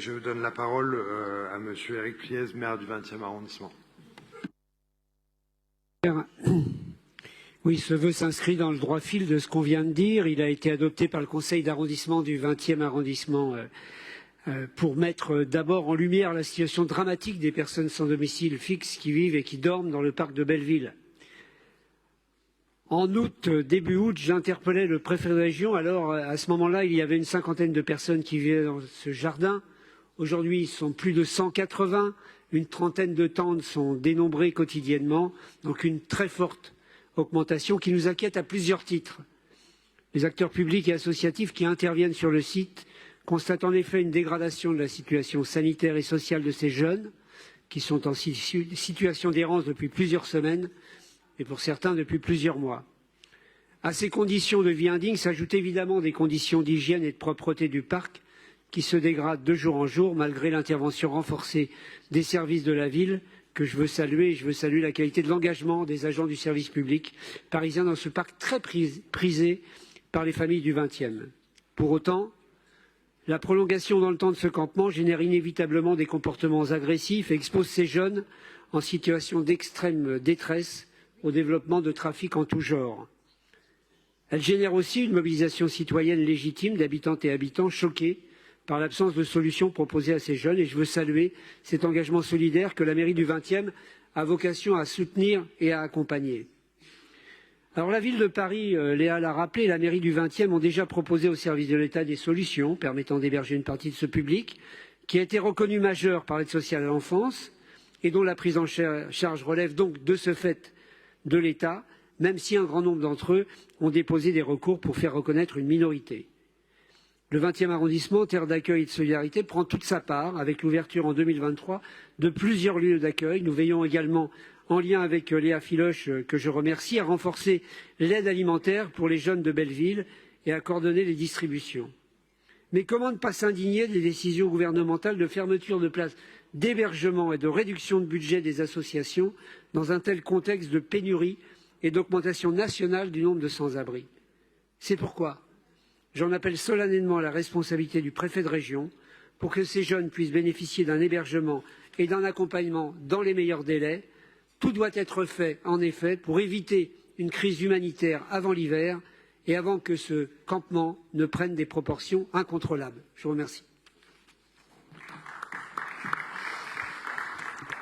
Je donne la parole à Monsieur Éric Pliez, maire du 20e arrondissement. Oui, ce vœu s'inscrit dans le droit fil de ce qu'on vient de dire. Il a été adopté par le conseil d'arrondissement du 20e arrondissement pour mettre d'abord en lumière la situation dramatique des personnes sans domicile fixe qui vivent et qui dorment dans le parc de Belleville. En août, début août, j'interpellais le préfet de région. Alors, à ce moment-là, il y avait une cinquantaine de personnes qui vivaient dans ce jardin. Aujourd'hui, ils sont plus de 180. Une trentaine de tentes sont dénombrées quotidiennement. Donc, une très forte augmentation qui nous inquiète à plusieurs titres. Les acteurs publics et associatifs qui interviennent sur le site constatent en effet une dégradation de la situation sanitaire et sociale de ces jeunes qui sont en situation d'errance depuis plusieurs semaines et pour certains depuis plusieurs mois. À ces conditions de vie indignes s'ajoutent évidemment des conditions d'hygiène et de propreté du parc qui se dégradent de jour en jour malgré l'intervention renforcée des services de la ville que je veux saluer. Et je veux saluer la qualité de l'engagement des agents du service public parisien dans ce parc très prisé par les familles du 20e. Pour autant, la prolongation dans le temps de ce campement génère inévitablement des comportements agressifs et expose ces jeunes en situation d'extrême détresse au développement de trafics en tout genre. Elle génère aussi une mobilisation citoyenne légitime d'habitantes et habitants choqués par l'absence de solutions proposées à ces jeunes et je veux saluer cet engagement solidaire que la mairie du 20e a vocation à soutenir et à accompagner. Alors la ville de Paris, Léa l'a rappelé, la mairie du 20e ont déjà proposé au service de l'État des solutions permettant d'héberger une partie de ce public qui a été reconnu majeur par l'aide sociale à l'enfance et dont la prise en charge relève donc de ce fait de l'État, même si un grand nombre d'entre eux ont déposé des recours pour faire reconnaître une minorité. Le 20e arrondissement, terre d'accueil et de solidarité, prend toute sa part avec l'ouverture en 2023 de plusieurs lieux d'accueil. Nous veillons également, en lien avec Léa Filoche, que je remercie, à renforcer l'aide alimentaire pour les jeunes de Belleville et à coordonner les distributions. Mais comment ne pas s'indigner des décisions gouvernementales de fermeture de places d'hébergement et de réduction de budget des associations dans un tel contexte de pénurie et d'augmentation nationale du nombre de sans-abri? C'est pourquoi j'en appelle solennellement à la responsabilité du préfet de région pour que ces jeunes puissent bénéficier d'un hébergement et d'un accompagnement dans les meilleurs délais. Tout doit être fait, en effet, pour éviter une crise humanitaire avant l'hiver et avant que ce campement ne prenne des proportions incontrôlables. Je vous remercie.